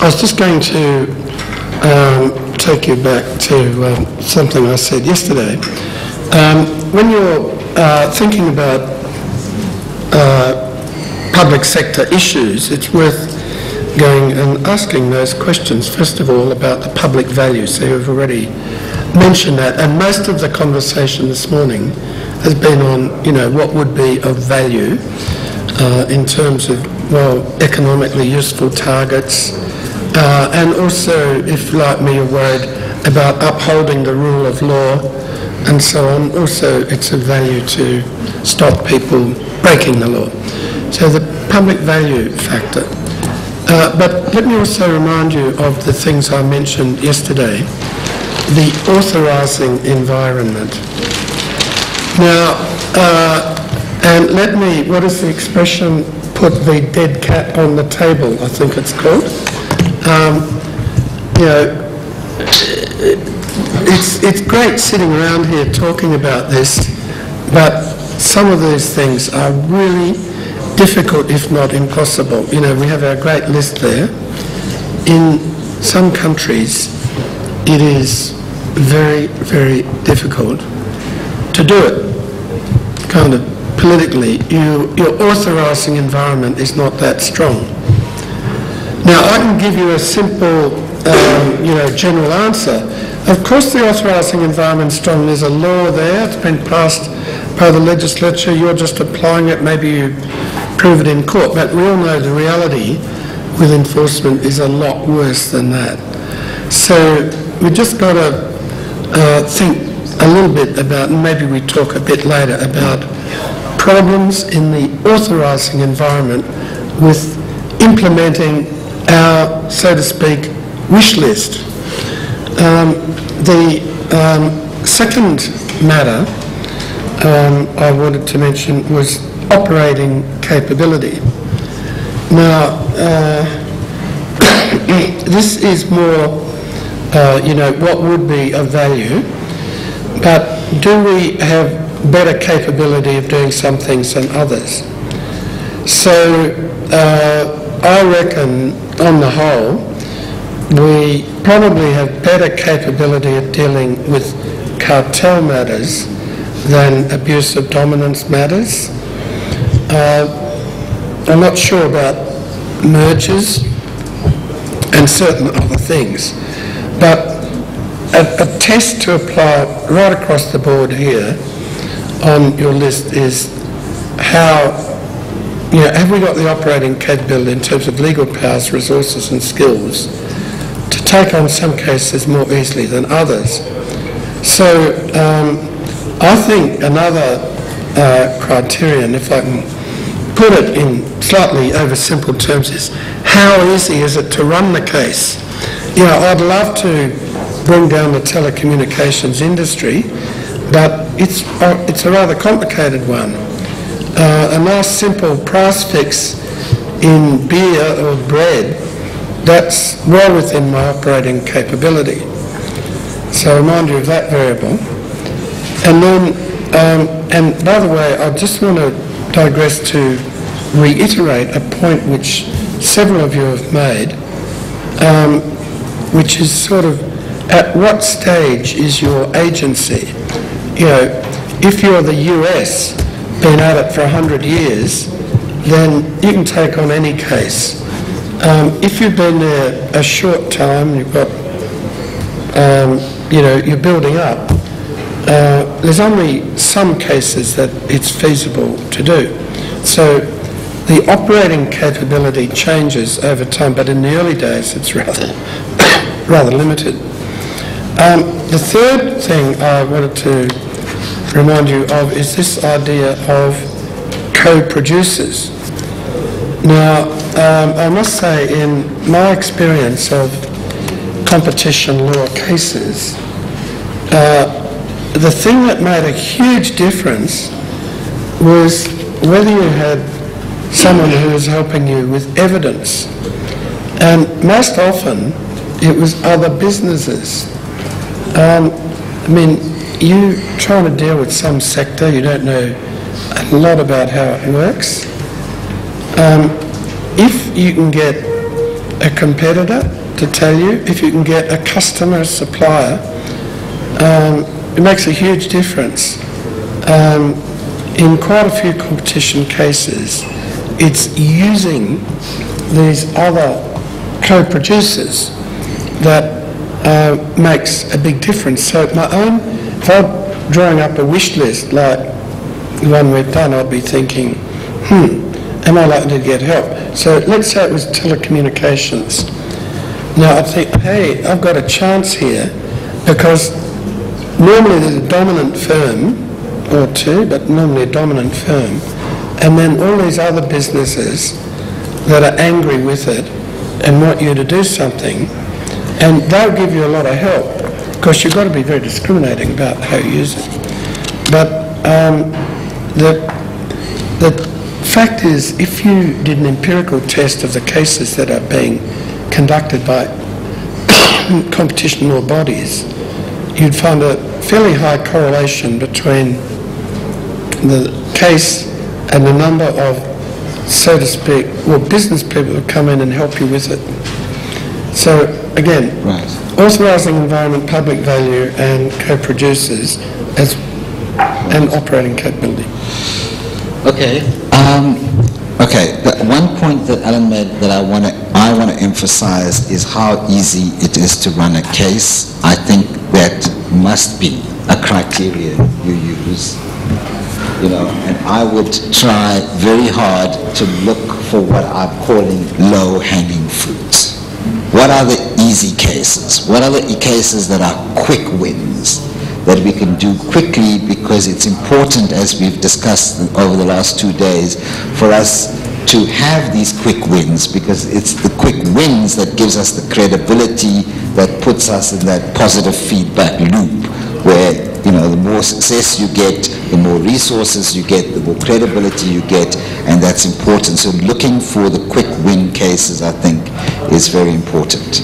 I was just going to take you back to something I said yesterday. When you're thinking about public sector issues, it's worth going and asking those questions, first of all, about the public value. So you've already mentioned that, and most of the conversation this morning has been on, what would be of value in terms of, economically useful targets, and also, if like me, you're worried about upholding the rule of law and so on. Also, it's of value to stop people breaking the law. So the public value factor. But let me also remind you of the things I mentioned yesterday. The authorising environment. Now, and let me, what is the expression, put the dead cat on the table, I think it's called. It's great sitting around here talking about this, but some of these things are really difficult, if not impossible. We have our great list there. In some countries, it is very, very difficult to do it. Kind of politically, your authorising environment is not that strong. Now, I can give you a simple, general answer. Of course, the authorising environment is strong. There's a law there. It's been passed by the legislature. You're just applying it. Maybe you prove it in court. But we all know the reality with enforcement is a lot worse than that. So we've just got to think a little bit about, and maybe we talk a bit later about problems in the authorising environment with implementing our, so to speak, wish list. The second matter I wanted to mention was operating capability. Now, this is more, what would be of value, but do we have better capability of doing some things than others? So I reckon, on the whole, we probably have better capability of dealing with cartel matters than abuse of dominance matters. I'm not sure about mergers and certain other things, but a test to apply right across the board here on your list is how, have we got the operating capability in terms of legal powers, resources and skills to take on some cases more easily than others? So I think another criterion, if I can put it in slightly oversimple terms, is how easy is it to run the case? I'd love to bring down the telecommunications industry, but it's a rather complicated one. A nice simple price fix in beer or bread, that's well within my operating capability. So I remind you of that variable. And then, and by the way, I just want to digress to reiterate a point which several of you have made, which is sort of, at what stage is your agency? If you're the US, been at it for 100 years, then you can take on any case. If you've been there a short time, you've got, you're building up, there's only some cases that it's feasible to do. So the operating capability changes over time, but in the early days it's rather limited. The third thing I wanted to remind you of is this idea of co-producers. Now, I must say, in my experience of competition law cases, the thing that made a huge difference was whether you had someone who was helping you with evidence. And most often, it was other businesses. You trying to deal with some sector, you don't know a lot about how it works. If you can get a competitor to tell you. If you can get a customer, a supplier, it makes a huge difference. In quite a few competition cases, it's using these other co-producers that makes a big difference. So if I'm drawing up a wish list like the one we've done, I'd be thinking, am I likely to get help? So let's say it was telecommunications. Now I think, hey, I've got a chance here, because normally there's a dominant firm or two, but normally a dominant firm, and then all these other businesses that are angry with it and want you to do something, and they'll give you a lot of help, because you've got to be very discriminating about how you use it. But the fact is, if you did an empirical test of the cases that are being conducted by competition law bodies, you'd find a fairly high correlation between the case and the number of, so to speak, business people who come in and help you with it. So again, authorising environment, public value and co-producers as an operating capability. Okay. One point that Allan made that I want to emphasize is how easy it is to run a case. I think that must be a criteria you use. And I would try very hard to look for what I'm calling low-hanging fruits. What are the easy cases? What are the cases that are quick wins that we can do quickly? Because it's important, as we've discussed over the last 2 days, for us to have these quick wins, because it's the quick wins that gives us the credibility that puts us in that positive feedback loop where, the more success you get, the more resources you get, the more credibility you get, and that's important. So looking for the quick win cases, I think, is very important.